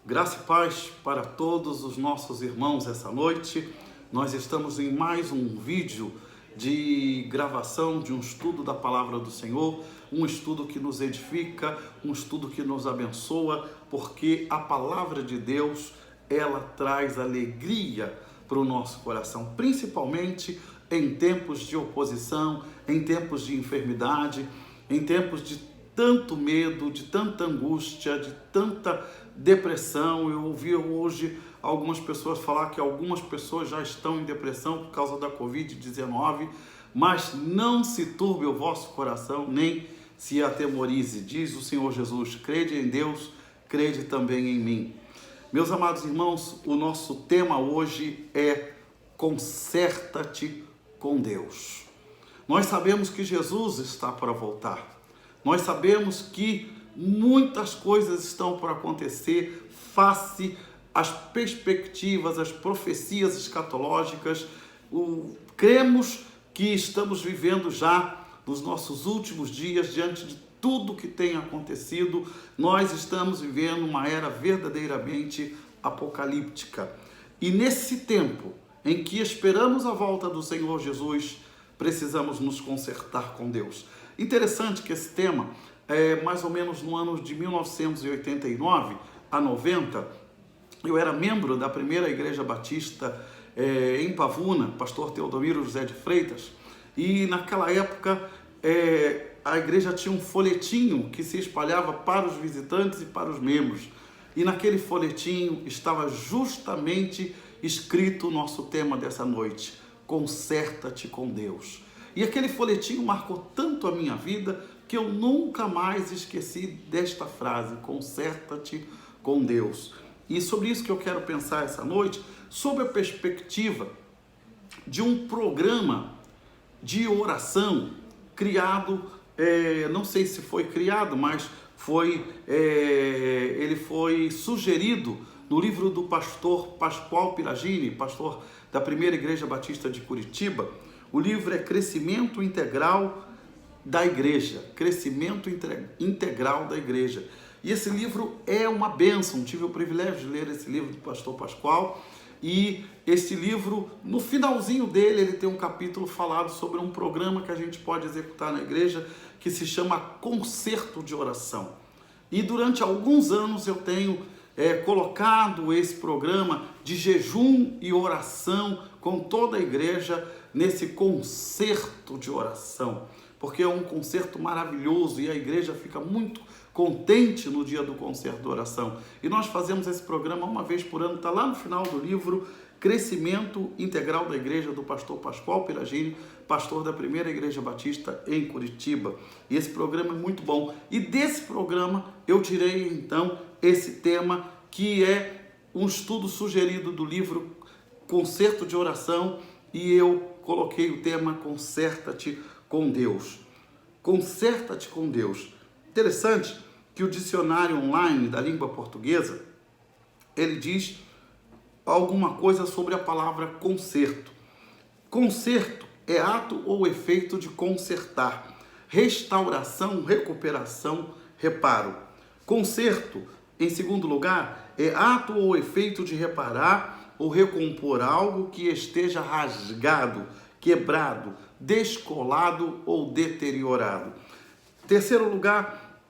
Graça e paz para todos os nossos irmãos essa noite. Nós estamos em mais um vídeo de gravação de um estudo da Palavra do Senhor, um estudo que nos edifica, um estudo que nos abençoa, porque a Palavra de Deus, ela traz alegria para o nosso coração, principalmente em tempos de oposição, em tempos de enfermidade, em tempos de tanto medo, de tanta angústia, de tanta depressão. Eu ouvi hoje algumas pessoas falar que algumas pessoas já estão em depressão por causa da Covid-19, mas não se turbe o vosso coração, nem se atemorize, diz o Senhor Jesus. Crede em Deus, crede também em mim. Meus amados irmãos, o nosso tema hoje é conserta-te com Deus. Nós sabemos que Jesus está para voltar. Nós sabemos que muitas coisas estão por acontecer face às perspectivas, às profecias escatológicas. Cremos que estamos vivendo já nos nossos últimos dias, diante de tudo que tem acontecido. Nós estamos vivendo uma era verdadeiramente apocalíptica. E nesse tempo em que esperamos a volta do Senhor Jesus, precisamos nos consertar com Deus. Interessante que esse tema, mais ou menos no ano de 1989 a 90, eu era membro da primeira igreja batista em Pavuna, pastor Teodomiro José de Freitas, e naquela época a igreja tinha um folhetinho que se espalhava para os visitantes e para os membros. E naquele folhetinho estava justamente escrito o nosso tema dessa noite: conserta-te com Deus. E aquele folhetinho marcou tanto a minha vida que eu nunca mais esqueci desta frase: conserta-te com Deus. E sobre isso que eu quero pensar essa noite, sobre a perspectiva de um programa de oração criado, não sei se foi criado, mas ele foi sugerido no livro do pastor Pascoal Piragini, pastor da primeira igreja batista de Curitiba. O livro é Crescimento Integral da Igreja. Crescimento Integral da Igreja. E esse livro é uma bênção. Tive o privilégio de ler esse livro do pastor Pascoal. E esse livro, no finalzinho dele, ele tem um capítulo falado sobre um programa que a gente pode executar na igreja, que se chama Concerto de Oração. E durante alguns anos eu tenho colocado esse programa de jejum e oração com toda a igreja nesse concerto de oração, porque é um concerto maravilhoso e a igreja fica muito contente no dia do concerto de oração. E nós fazemos esse programa uma vez por ano, está lá no final do livro Crescimento Integral da Igreja, do pastor Pascoal Piragini, pastor da primeira igreja batista em Curitiba. E esse programa é muito bom. E desse programa eu tirei então esse tema, que é um estudo sugerido do livro Concerto de Oração, e eu coloquei o tema conserta-te com Deus. Conserta-te com Deus. Interessante que o dicionário online da língua portuguesa, ele diz alguma coisa sobre a palavra conserto. Conserto é ato ou efeito de consertar, restauração, recuperação, reparo. Conserto, em segundo lugar, é ato ou efeito de reparar ou recompor algo que esteja rasgado, quebrado, descolado ou deteriorado. Terceiro lugar,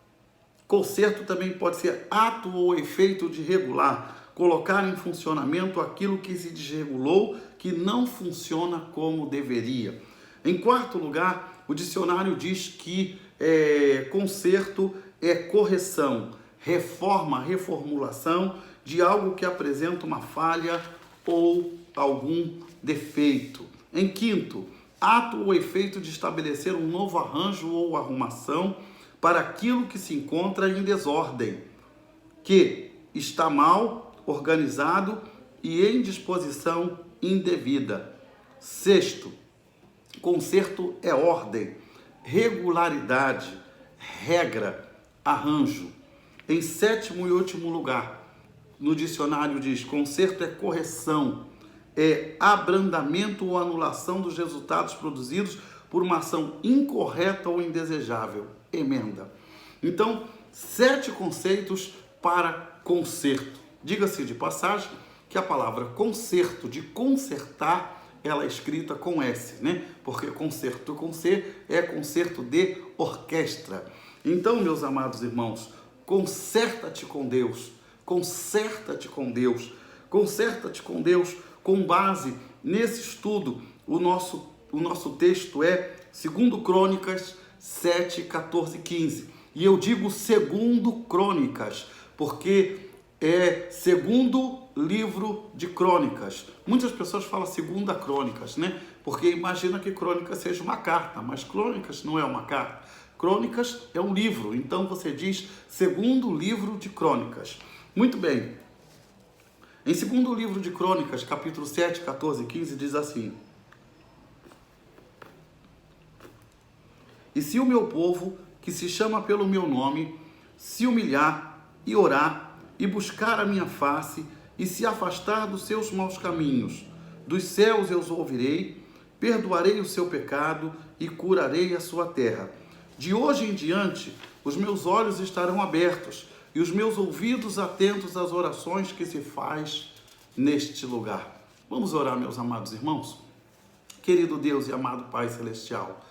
conserto também pode ser ato ou efeito de regular, colocar em funcionamento aquilo que se desregulou, que não funciona como deveria. Em quarto lugar, o dicionário diz que conserto é correção, reforma, reformulação de algo que apresenta uma falha ou algum defeito. Em quinto, ato ou efeito de estabelecer um novo arranjo ou arrumação para aquilo que se encontra em desordem, que está mal organizado e em disposição indevida. Sexto, conserto é ordem, regularidade, regra, arranjo. Em sétimo e último lugar, no dicionário diz: conserto é correção, é abrandamento ou anulação dos resultados produzidos por uma ação incorreta ou indesejável. Emenda. Então, 7 conceitos para conserto. Diga-se de passagem que a palavra concerto, de consertar, ela é escrita com S, né? Porque concerto com C é concerto de orquestra. Então, meus amados irmãos, conserta-te com Deus, conserta-te com Deus, conserta-te com Deus. Com base nesse estudo, o nosso texto é 2 Crônicas 7, 14 e 15. E eu digo 2 Crônicas, porque é segundo livro de Crônicas. Muitas pessoas falam 2 Crônicas, né? Porque imagina que Crônicas seja uma carta, mas Crônicas não é uma carta. Crônicas é um livro, então você diz 2º livro de Crônicas. Muito bem. Em 2º livro de Crônicas, capítulo 7, 14 e 15, diz assim: E se o meu povo, que se chama pelo meu nome, se humilhar e orar e buscar a minha face e se afastar dos seus maus caminhos, dos céus eu os ouvirei, perdoarei o seu pecado e curarei a sua terra. De hoje em diante, os meus olhos estarão abertos e os meus ouvidos atentos às orações que se faz neste lugar. Vamos orar, meus amados irmãos? Querido Deus e amado Pai Celestial,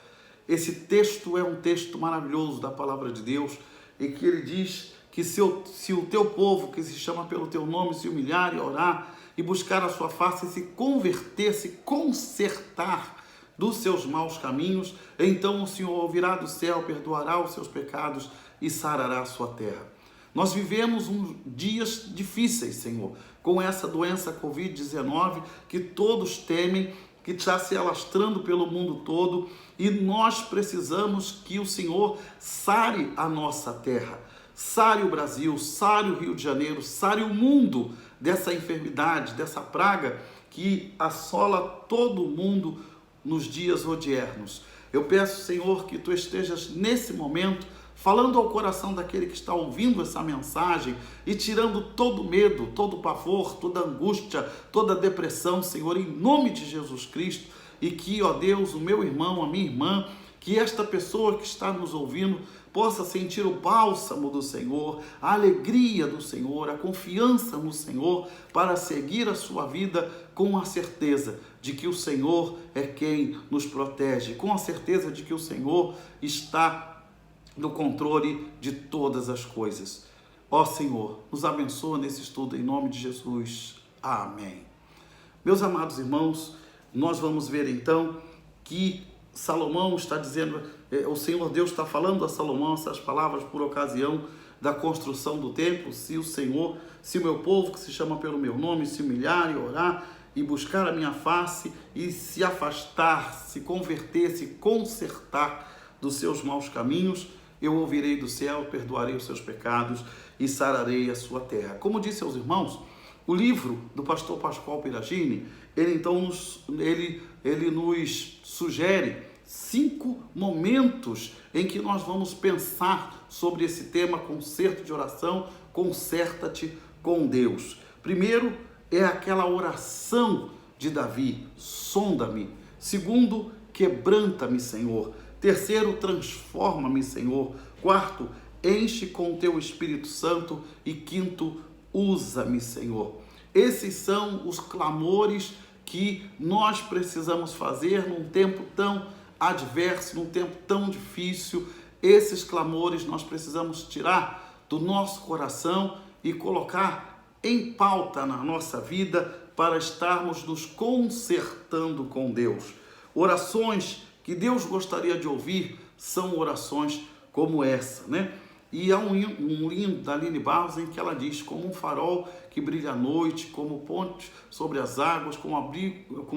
esse texto é um texto maravilhoso da palavra de Deus, em que ele diz que se o teu povo, que se chama pelo teu nome, se humilhar e orar e buscar a sua face, se converter, se consertar dos seus maus caminhos, então o Senhor ouvirá do céu, perdoará os seus pecados e sarará a sua terra. Nós vivemos dias difíceis, Senhor, com essa doença Covid-19 que todos temem, que está se alastrando pelo mundo todo, e nós precisamos que o Senhor sare a nossa terra, sare o Brasil, sare o Rio de Janeiro, sare o mundo dessa enfermidade, dessa praga que assola todo o mundo nos dias odiernos. Eu peço, Senhor, que Tu estejas nesse momento falando ao coração daquele que está ouvindo essa mensagem e tirando todo medo, todo pavor, toda angústia, toda depressão, Senhor, em nome de Jesus Cristo. E que, ó Deus, o meu irmão, a minha irmã, que esta pessoa que está nos ouvindo possa sentir o bálsamo do Senhor, a alegria do Senhor, a confiança no Senhor, para seguir a sua vida com a certeza de que o Senhor é quem nos protege, com a certeza de que o Senhor está no controle de todas as coisas. Ó Senhor, nos abençoa nesse estudo em nome de Jesus. Amém. Meus amados irmãos, nós vamos ver então que Salomão está dizendo, o Senhor Deus está falando a Salomão essas palavras por ocasião da construção do templo. Se o meu povo que se chama pelo meu nome se humilhar e orar e buscar a minha face e se afastar, se converter, se consertar dos seus maus caminhos, eu ouvirei do céu, perdoarei os seus pecados e sararei a sua terra. Como disse aos irmãos, o livro do pastor Pascoal Piragini, ele nos sugere 5 momentos em que nós vamos pensar sobre esse tema, concerto de oração, conserta-te com Deus. Primeiro é aquela oração de Davi, sonda-me. Segundo, quebranta-me, Senhor. Terceiro, transforma-me, Senhor. Quarto, enche com o teu Espírito Santo. E quinto, usa-me, Senhor. Esses são os clamores que nós precisamos fazer num tempo tão adverso, num tempo tão difícil. Esses clamores nós precisamos tirar do nosso coração e colocar em pauta na nossa vida para estarmos nos consertando com Deus. Orações que Deus gostaria de ouvir são orações como essa, né? E há um hino da Aline Barros em que ela diz: como um farol que brilha à noite, como ponte sobre as águas, como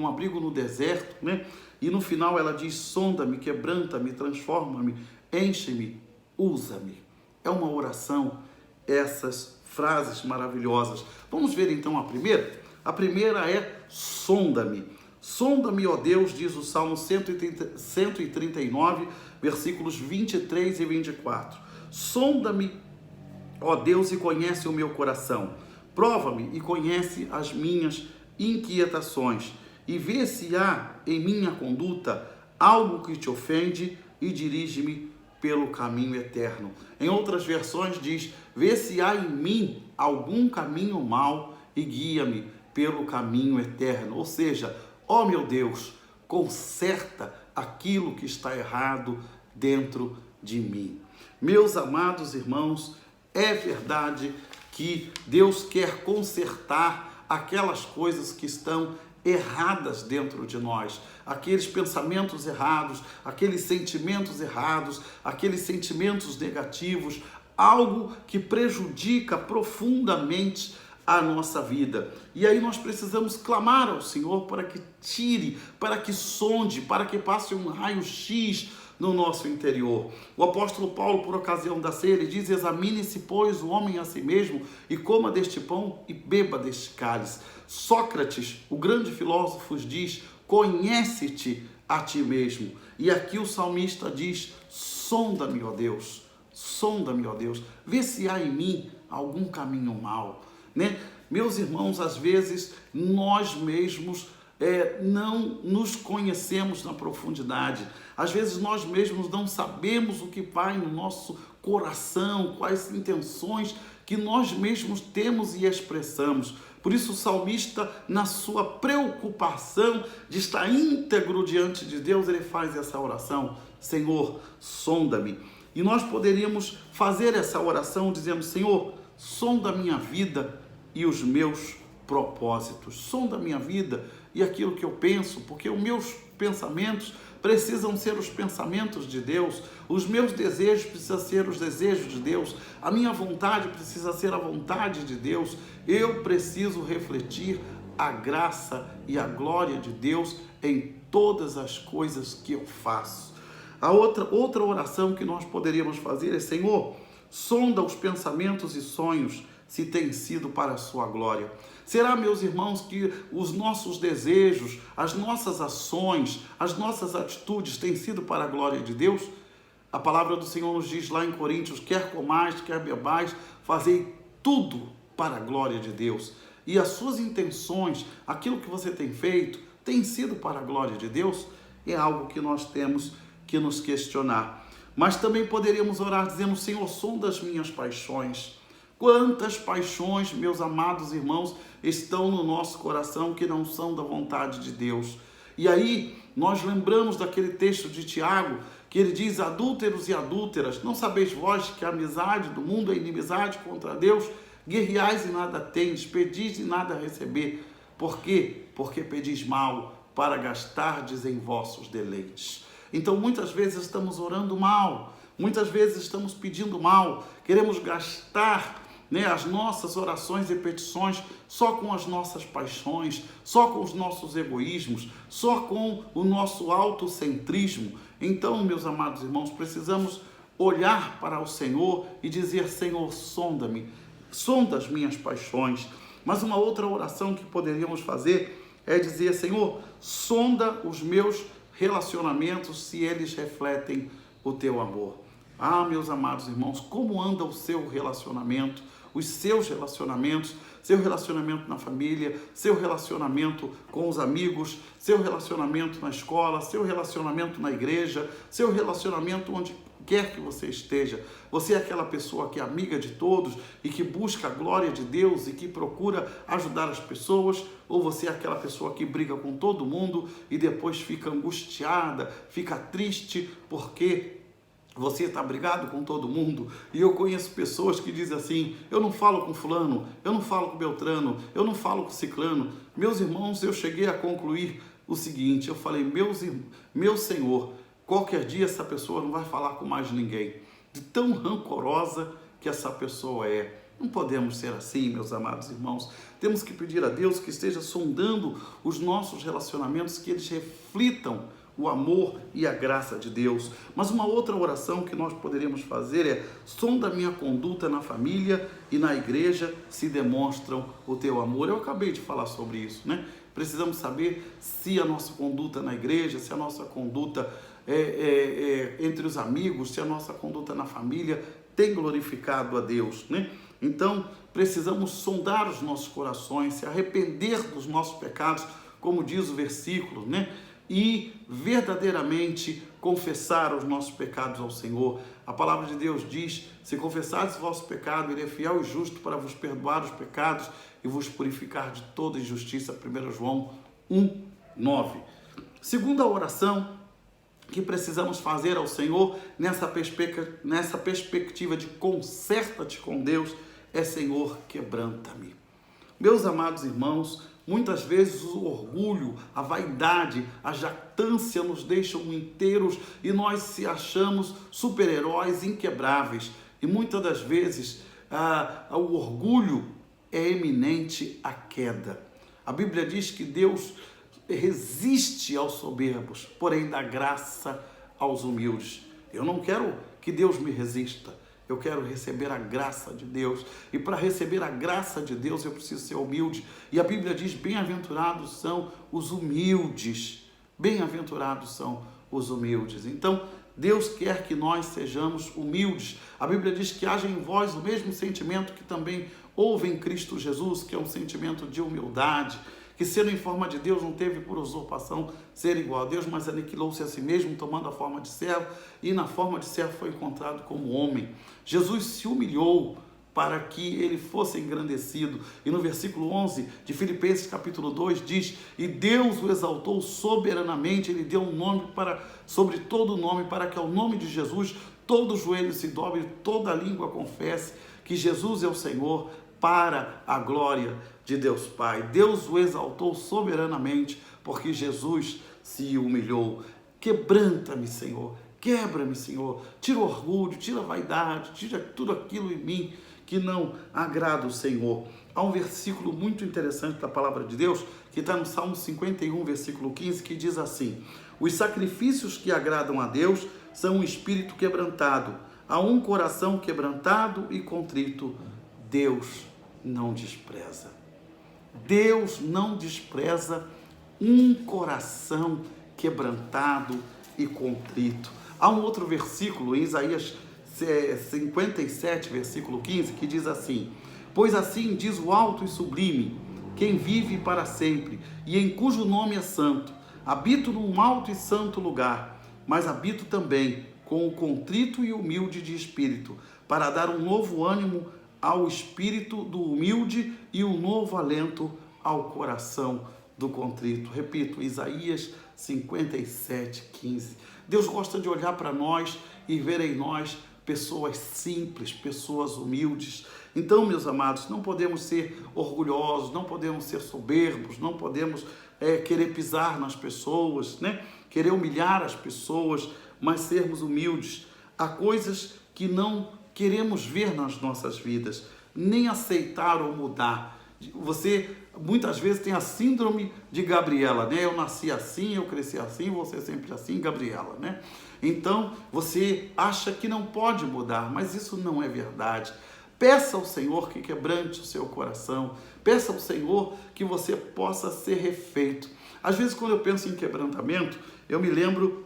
abrigo no deserto, né? E no final ela diz: sonda-me, quebranta-me, transforma-me, enche-me, usa-me. É uma oração, essas frases maravilhosas. Vamos ver então a primeira? A primeira é sonda-me. Sonda-me, ó Deus, diz o Salmo 139, versículos 23 e 24. Sonda-me, ó Deus, e conhece o meu coração. Prova-me e conhece as minhas inquietações. E vê se há em minha conduta algo que te ofende e dirige-me pelo caminho eterno. Em outras versões diz: vê se há em mim algum caminho mau e guia-me pelo caminho eterno. Ou seja, ó meu Deus, conserta aquilo que está errado dentro de mim. Meus amados irmãos, é verdade que Deus quer consertar aquelas coisas que estão erradas dentro de nós, aqueles pensamentos errados, aqueles sentimentos errados, aqueles sentimentos negativos, algo que prejudica profundamente a nossa vida. E aí nós precisamos clamar ao Senhor para que tire, para que sonde, para que passe um raio-x no nosso interior. O apóstolo Paulo, por ocasião da ceia, ele diz: examine-se, pois, o homem a si mesmo, e coma deste pão e beba deste cálice. Sócrates, o grande filósofo, diz: conhece-te a ti mesmo. E aqui o salmista diz: sonda-me, ó Deus, sonda-me, ó Deus, vê se há em mim algum caminho mau, né? Meus irmãos, às vezes nós mesmos não nos conhecemos na profundidade. Às vezes nós mesmos não sabemos o que vai no nosso coração, quais intenções que nós mesmos temos e expressamos. Por isso o salmista, na sua preocupação de estar íntegro diante de Deus, ele faz essa oração: Senhor, sonda-me. E nós poderíamos fazer essa oração dizendo: Senhor, sonda a minha vida e os meus propósitos. Sonda a minha vida e aquilo que eu penso, porque os meus pensamentos precisam ser os pensamentos de Deus, os meus desejos precisam ser os desejos de Deus, a minha vontade precisa ser a vontade de Deus. Eu preciso refletir a graça e a glória de Deus em todas as coisas que eu faço. A outra oração que nós poderíamos fazer é: Senhor, sonda os pensamentos e sonhos se tem sido para a sua glória. Será, meus irmãos, que os nossos desejos, as nossas ações, as nossas atitudes têm sido para a glória de Deus? A palavra do Senhor nos diz lá em Coríntios: quer comais, quer bebais, fazei tudo para a glória de Deus. E as suas intenções, aquilo que você tem feito, tem sido para a glória de Deus? É algo que nós temos que nos questionar. Mas também poderíamos orar dizendo: Senhor, sonda as minhas paixões. Quantas paixões, meus amados irmãos, estão no nosso coração que não são da vontade de Deus. E aí nós lembramos daquele texto de Tiago, que ele diz: adúlteros e adúlteras, não sabeis vós que a amizade do mundo é inimizade contra Deus? Guerreais e nada tendes, pedis e nada receber. Por quê? Porque pedis mal, para gastardes em vossos deleites. Então muitas vezes estamos orando mal, muitas vezes estamos pedindo mal, queremos gastar as nossas orações e petições só com as nossas paixões, só com os nossos egoísmos, só com o nosso autocentrismo. Então, meus amados irmãos, precisamos olhar para o Senhor e dizer: Senhor, sonda-me, sonda as minhas paixões. Mas uma outra oração que poderíamos fazer é dizer: Senhor, sonda os meus relacionamentos se eles refletem o teu amor. Ah, meus amados irmãos, como anda o seu relacionamento, os seus relacionamentos, seu relacionamento na família, seu relacionamento com os amigos, seu relacionamento na escola, seu relacionamento na igreja, seu relacionamento onde quer que você esteja. Você é aquela pessoa que é amiga de todos e que busca a glória de Deus e que procura ajudar as pessoas? Ou você é aquela pessoa que briga com todo mundo e depois fica angustiada, fica triste porque você está brigado com todo mundo? E eu conheço pessoas que dizem assim: eu não falo com fulano, eu não falo com Beltrano, eu não falo com ciclano. Meus irmãos, eu cheguei a concluir o seguinte: eu falei, meu Senhor, qualquer dia essa pessoa não vai falar com mais ninguém, de tão rancorosa que essa pessoa é. Não podemos ser assim, meus amados irmãos. Temos que pedir a Deus que esteja sondando os nossos relacionamentos, que eles reflitam o amor e a graça de Deus. Mas uma outra oração que nós poderíamos fazer é: sonda a minha conduta na família e na igreja se demonstram o teu amor. Eu acabei de falar sobre isso, né? Precisamos saber se a nossa conduta na igreja, se a nossa conduta entre os amigos, se a nossa conduta na família tem glorificado a Deus, né? Então, precisamos sondar os nossos corações, se arrepender dos nossos pecados, como diz o versículo, né? e verdadeiramente confessar os nossos pecados ao Senhor. A palavra de Deus diz: se confessares o vosso pecado, Ele é fiel e justo para vos perdoar os pecados e vos purificar de toda injustiça. 1 João 1:9. Segunda oração que precisamos fazer ao Senhor nessa perspectiva de conserta-te com Deus é: Senhor, quebranta-me. Meus amados irmãos, muitas vezes o orgulho, a vaidade, a jactância nos deixam inteiros e nós se achamos super-heróis inquebráveis. E muitas das vezes o orgulho é eminente à queda. A Bíblia diz que Deus resiste aos soberbos, porém dá graça aos humildes. Eu não quero que Deus me resista. Eu quero receber a graça de Deus. E para receber a graça de Deus, eu preciso ser humilde. E a Bíblia diz: bem-aventurados são os humildes. Bem-aventurados são os humildes. Então, Deus quer que nós sejamos humildes. A Bíblia diz que haja em vós o mesmo sentimento que também houve em Cristo Jesus, que é um sentimento de humildade, que sendo em forma de Deus não teve por usurpação ser igual a Deus, mas aniquilou-se a si mesmo, tomando a forma de servo, e na forma de servo foi encontrado como homem. Jesus se humilhou para que ele fosse engrandecido. E no versículo 11 de Filipenses capítulo 2 diz: e Deus o exaltou soberanamente, ele deu um nome sobre todo nome, para que ao nome de Jesus todo joelho se dobre, toda língua confesse que Jesus é o Senhor, para a glória de Deus Pai. Deus o exaltou soberanamente, porque Jesus se humilhou. Quebranta-me, Senhor, quebra-me, Senhor, tira o orgulho, tira a vaidade, tira tudo aquilo em mim que não agrada o Senhor. Há um versículo muito interessante da palavra de Deus, que está no Salmo 51, versículo 15, que diz assim: os sacrifícios que agradam a Deus são um espírito quebrantado, a um coração quebrantado e contrito, Deus não despreza. Deus não despreza um coração quebrantado e contrito. Há um outro versículo em Isaías 57, versículo 15, que diz assim: pois assim diz o alto e sublime, quem vive para sempre, e em cujo nome é santo, habito num alto e santo lugar, mas habito também com o contrito e humilde de espírito, para dar um novo ânimo ao espírito do humilde e um novo alento ao coração do contrito. Repito, Isaías 57, 15. Deus gosta de olhar para nós e ver em nós pessoas simples, pessoas humildes. Então, meus amados, não podemos ser orgulhosos, não podemos ser soberbos, não podemos querer pisar nas pessoas, né? Querer humilhar as pessoas, mas sermos humildes. Há coisas que não queremos ver nas nossas vidas, nem aceitar ou mudar. Você muitas vezes tem a síndrome de Gabriela, né? Eu nasci assim, eu cresci assim, você sempre assim, Gabriela, né? Então você acha que não pode mudar, mas isso não é verdade. Peça ao Senhor que quebrante o seu coração, peça ao Senhor que você possa ser refeito. Às vezes, quando eu penso em quebrantamento, eu me lembro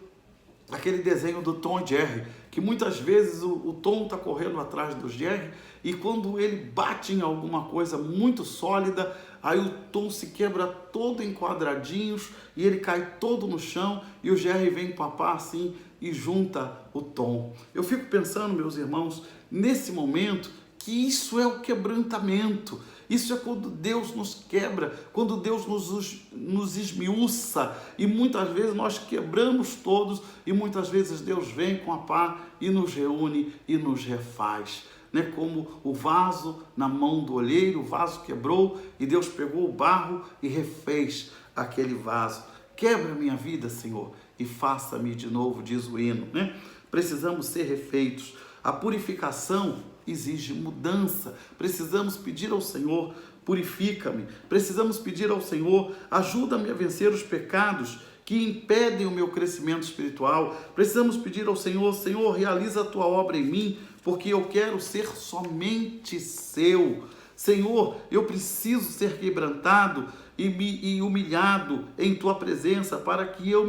aquele desenho do Tom e Jerry, que muitas vezes o Tom está correndo atrás do Jerry, e quando ele bate em alguma coisa muito sólida, aí o Tom se quebra todo em quadradinhos e ele cai todo no chão, e o Jerry vem papar assim e junta o Tom. Eu fico pensando, meus irmãos, nesse momento, que isso é o quebrantamento. Isso é quando Deus nos quebra, quando Deus nos esmiuça, e muitas vezes nós quebramos todos, e muitas vezes Deus vem com a pá e nos reúne e nos refaz. Né? Como o vaso na mão do olheiro, o vaso quebrou e Deus pegou o barro e refez aquele vaso. Quebra a minha vida, Senhor, e faça-me de novo, diz o hino. Né? Precisamos ser refeitos. A purificação exige mudança. Precisamos pedir ao Senhor: purifica-me. Precisamos pedir ao Senhor: ajuda-me a vencer os pecados que impedem o meu crescimento espiritual. Precisamos pedir ao Senhor: Senhor, realiza a tua obra em mim, porque eu quero ser somente seu. Senhor, eu preciso ser quebrantado e humilhado em tua presença, para que eu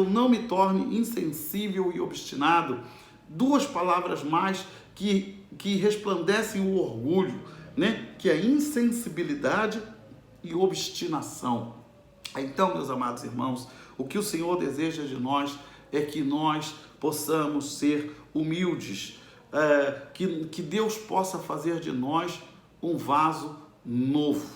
não me torne insensível e obstinado. Duas palavras mais que resplandecem o orgulho, né? Que é insensibilidade e obstinação. Então, meus amados irmãos, o que o Senhor deseja de nós é que nós possamos ser humildes, que Deus possa fazer de nós um vaso novo,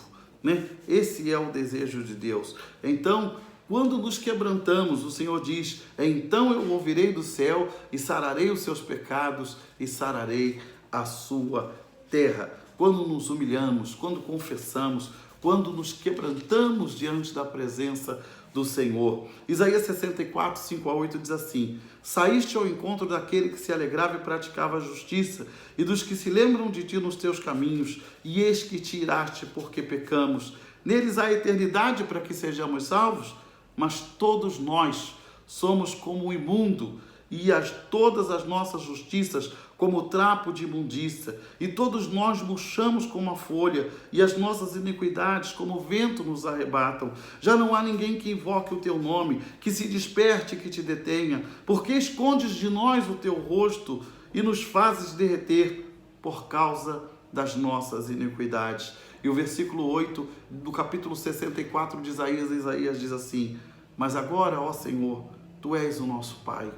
né? Esse é o desejo de Deus. Então, quando nos quebrantamos, o Senhor diz: então eu ouvirei do céu e sararei os seus pecados e sararei a sua terra. Quando nos humilhamos, quando confessamos, quando nos quebrantamos diante da presença do Senhor. Isaías 64, 5-8 diz assim: saíste ao encontro daquele que se alegrava e praticava a justiça, e dos que se lembram de ti nos teus caminhos, e eis que te iraste porque pecamos. Neles há eternidade para que sejamos salvos, mas todos nós somos como o imundo, e todas as nossas justiças como trapo de imundícia, e todos nós murchamos como a folha, e as nossas iniquidades como o vento nos arrebatam. Já não há ninguém que invoque o teu nome, que se desperte e que te detenha, porque escondes de nós o teu rosto e nos fazes derreter por causa das nossas iniquidades. E o versículo 8 do capítulo 64 de Isaías diz assim: mas agora, ó Senhor, tu és o nosso Pai,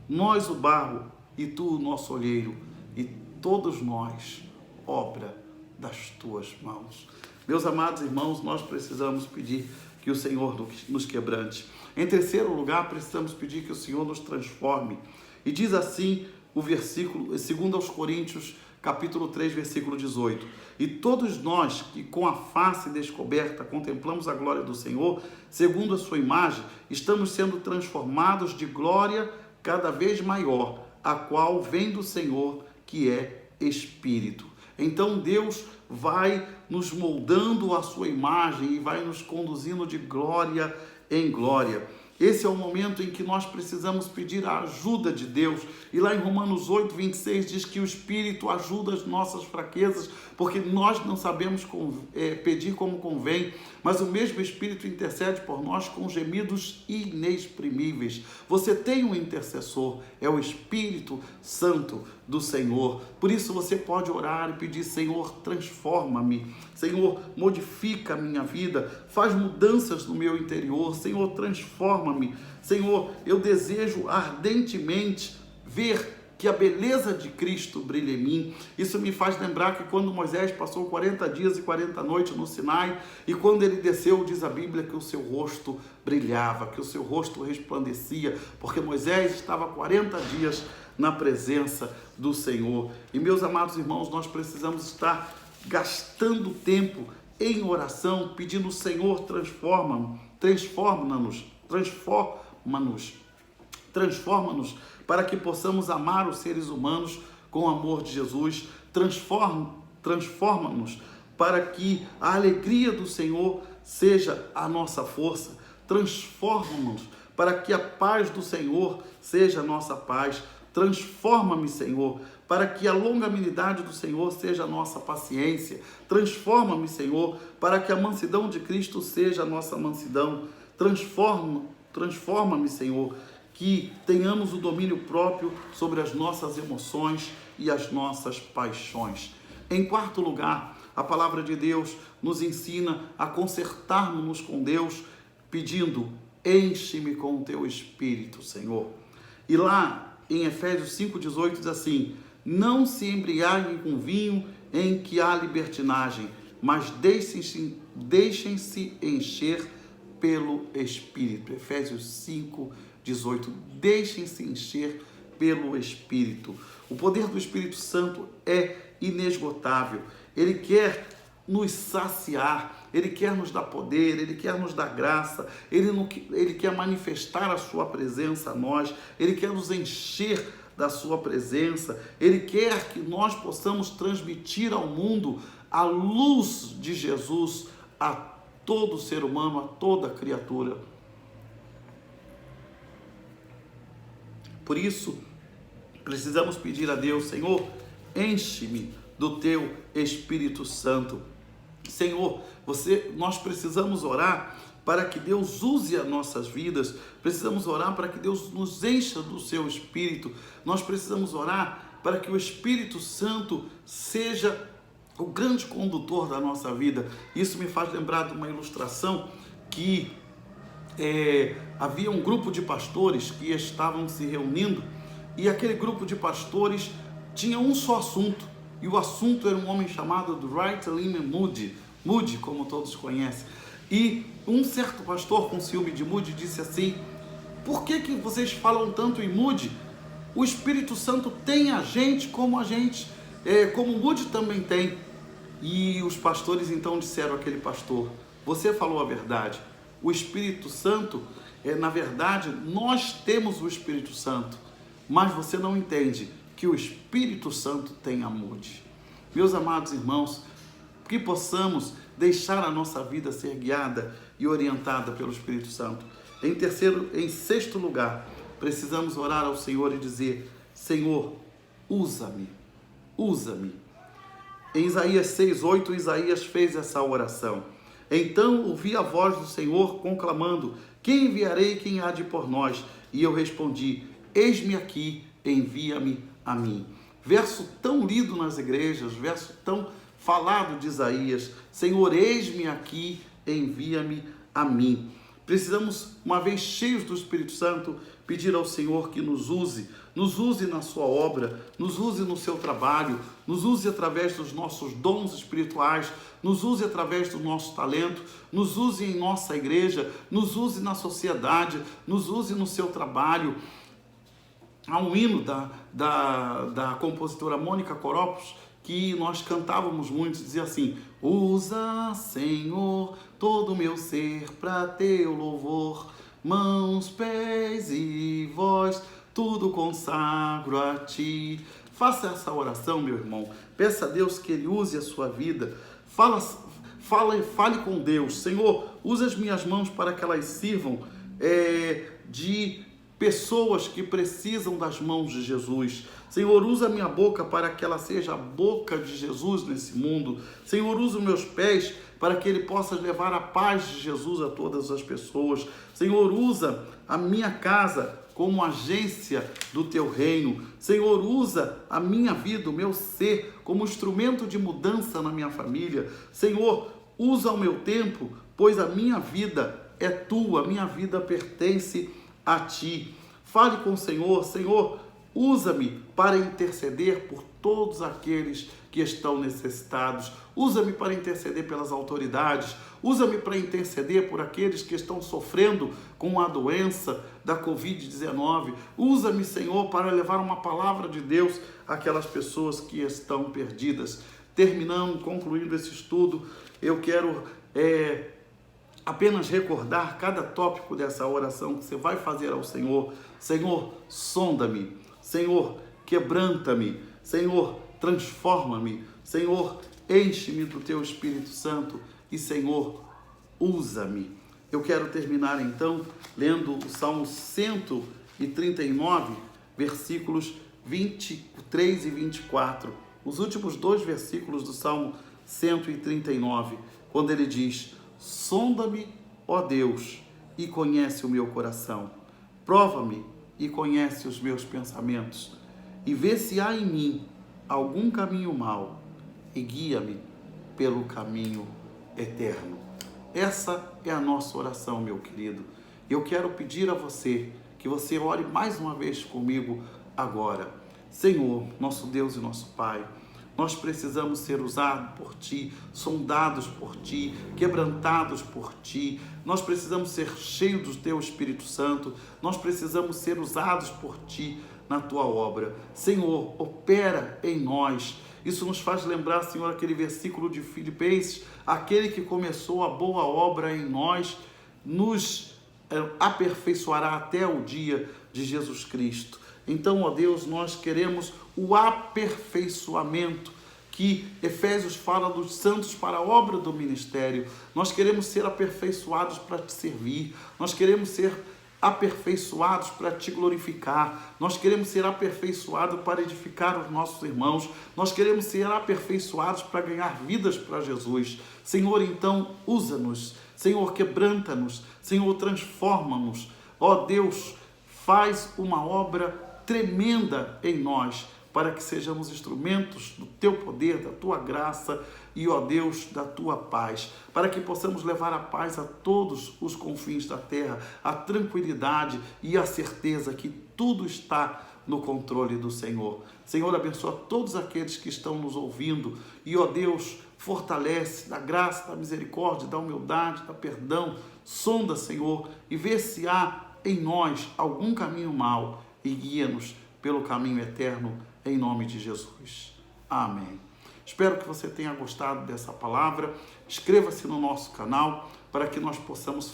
nós o barro e tu o nosso olheiro, e todos nós, obra das tuas mãos. Meus amados irmãos, nós precisamos pedir que o Senhor nos quebrante. Em terceiro lugar, precisamos pedir que o Senhor nos transforme. E diz assim o versículo, 2 Coríntios, capítulo 3, versículo 18: e todos nós que com a face descoberta contemplamos a glória do Senhor, segundo a sua imagem, estamos sendo transformados de glória cada vez maior, a qual vem do Senhor, que é Espírito. Então Deus vai nos moldando a sua imagem e vai nos conduzindo de glória em glória. Esse é o momento em que nós precisamos pedir a ajuda de Deus. E lá em Romanos 8, 26 diz que o Espírito ajuda as nossas fraquezas, porque nós não sabemos pedir como convém, mas o mesmo Espírito intercede por nós com gemidos inexprimíveis. Você tem um intercessor, é o Espírito Santo do Senhor. Por isso você pode orar e pedir: Senhor, transforma-me. Senhor, modifica a minha vida, faz mudanças no meu interior. Senhor, transforma-me. Senhor, eu desejo ardentemente ver que a beleza de Cristo brilha em mim. Isso me faz lembrar que quando Moisés passou 40 dias e 40 noites no Sinai, e quando ele desceu, diz a Bíblia que o seu rosto brilhava, que o seu rosto resplandecia, porque Moisés estava 40 dias na presença do Senhor. E meus amados irmãos, nós precisamos estar gastando tempo em oração, pedindo: Senhor, transforma-nos, para que possamos amar os seres humanos com o amor de Jesus. Transforma-nos para que a alegria do Senhor seja a nossa força. Transforma-nos para que a paz do Senhor seja a nossa paz. Transforma-me, Senhor, para que a longanimidade do Senhor seja a nossa paciência. Transforma-me, Senhor, para que a mansidão de Cristo seja a nossa mansidão. Transforma-me, Senhor, que tenhamos o domínio próprio sobre as nossas emoções e as nossas paixões. Em quarto lugar, a palavra de Deus nos ensina a consertarmos com Deus, pedindo: enche-me com o teu Espírito, Senhor. E lá em Efésios 5,18 diz assim: não se embriaguem com vinho em que há libertinagem, mas deixem-se encher pelo Espírito. Efésios 5,18. Deixem-se encher pelo Espírito. O poder do Espírito Santo é inesgotável. Ele quer nos saciar, Ele quer nos dar poder, Ele quer nos dar graça, Ele quer manifestar a sua presença a nós, Ele quer nos encher da sua presença, Ele quer que nós possamos transmitir ao mundo a luz de Jesus a todo ser humano, a toda criatura. Por isso, precisamos pedir a Deus: Senhor, enche-me do teu Espírito Santo. Senhor, nós precisamos orar para que Deus use as nossas vidas, precisamos orar para que Deus nos encha do seu Espírito, nós precisamos orar para que o Espírito Santo seja o grande condutor da nossa vida. Isso me faz lembrar de uma ilustração que havia um grupo de pastores que estavam se reunindo, e aquele grupo de pastores tinha um só assunto, e o assunto era um homem chamado Dwight Lyman Moody, como todos conhecem. E um certo pastor, com ciúme de Moody, disse assim: por que vocês falam tanto em Moody? O Espírito Santo tem a gente, como Moody também tem. E os pastores então disseram àquele pastor: você falou a verdade. O Espírito Santo, na verdade, nós temos o Espírito Santo, mas você não entende que o Espírito Santo tem a Moody. Meus amados irmãos, que possamos deixar a nossa vida ser guiada e orientada pelo Espírito Santo. Em sexto lugar, precisamos orar ao Senhor e dizer: Senhor, usa-me. Em Isaías 6:8, Isaías fez essa oração. Então ouvi a voz do Senhor conclamando: quem enviarei, quem há de por nós? E eu respondi: eis-me aqui, envia-me a mim. Verso tão lido nas igrejas, verso tão falado de Isaías: Senhor, eis-me aqui, envia-me a mim. Precisamos, uma vez cheios do Espírito Santo, pedir ao Senhor que nos use na sua obra, nos use no seu trabalho, nos use através dos nossos dons espirituais, nos use através do nosso talento, nos use em nossa igreja, nos use na sociedade, nos use no seu trabalho. Há um hino da compositora Mônica Coropos que nós cantávamos muito, dizia assim: usa, Senhor, todo o meu ser para teu louvor, mãos, pés e voz, tudo consagro a ti. Faça essa oração, meu irmão. Peça a Deus que Ele use a sua vida. Fale com Deus. Senhor, usa as minhas mãos para que elas sirvam de pessoas que precisam das mãos de Jesus. Senhor, usa a minha boca para que ela seja a boca de Jesus nesse mundo. Senhor, usa os meus pés para que Ele possa levar a paz de Jesus a todas as pessoas. Senhor, usa a minha casa como agência do Teu reino. Senhor, usa a minha vida, o meu ser, como instrumento de mudança na minha família. Senhor, usa o meu tempo, pois a minha vida é Tua, a minha vida pertence a Ti. Fale com o Senhor: Senhor, usa-me para interceder por todos aqueles que estão necessitados. Usa-me para interceder pelas autoridades. Usa-me para interceder por aqueles que estão sofrendo com a doença da Covid-19. Usa-me, Senhor, para levar uma palavra de Deus àquelas pessoas que estão perdidas. Concluindo esse estudo, eu quero apenas recordar cada tópico dessa oração que você vai fazer ao Senhor. Senhor, sonda-me. Senhor, quebranta-me. Senhor, transforma-me. Senhor, enche-me do Teu Espírito Santo. E, Senhor, usa-me. Eu quero terminar, então, lendo o Salmo 139, versículos 23 e 24. Os últimos dois versículos do Salmo 139, quando ele diz: sonda-me, ó Deus, e conhece o meu coração. Prova-me e conhece os meus pensamentos. E vê se há em mim algum caminho mau, e guia-me pelo caminho eterno. Essa é a nossa oração, meu querido. Eu quero pedir a você que você ore mais uma vez comigo agora. Senhor, nosso Deus e nosso Pai, nós precisamos ser usados por Ti, sondados por Ti, quebrantados por Ti. Nós precisamos ser cheios do Teu Espírito Santo. Nós precisamos ser usados por Ti na Tua obra. Senhor, opera em nós. Isso nos faz lembrar, Senhor, aquele versículo de Filipenses: aquele que começou a boa obra em nós, nos aperfeiçoará até o dia de Jesus Cristo. Então, ó Deus, nós queremos o aperfeiçoamento que Efésios fala dos santos para a obra do ministério. Nós queremos ser aperfeiçoados para Te servir. Nós queremos ser aperfeiçoados para Te glorificar. Nós queremos ser aperfeiçoados para edificar os nossos irmãos. Nós queremos ser aperfeiçoados para ganhar vidas para Jesus. Senhor, então, usa-nos. Senhor, quebranta-nos. Senhor, transforma-nos. Ó Deus, faz uma obra tremenda em nós, para que sejamos instrumentos do Teu poder, da Tua graça, e, ó Deus, da tua paz, para que possamos levar a paz a todos os confins da terra, a tranquilidade e a certeza que tudo está no controle do Senhor. Senhor, abençoa todos aqueles que estão nos ouvindo e, ó Deus, fortalece da graça, da misericórdia, da humildade, da perdão. Sonda, Senhor, e vê se há em nós algum caminho mau e guia-nos pelo caminho eterno, em nome de Jesus. Amém. Espero que você tenha gostado dessa palavra. Inscreva-se no nosso canal para que nós possamos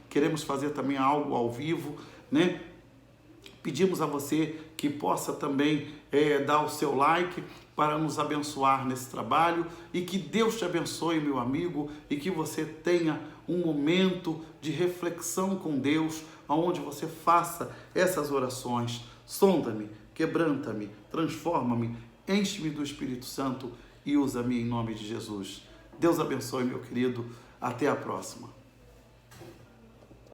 queremos fazer também algo ao vivo, né? Pedimos a você que possa também dar o seu like para nos abençoar nesse trabalho e que Deus te abençoe, meu amigo, e que você tenha um momento de reflexão com Deus, onde você faça essas orações. Sonda-me, quebranta-me, transforma-me, enche-me do Espírito Santo e usa-me em nome de Jesus. Deus abençoe, meu querido. Até a próxima.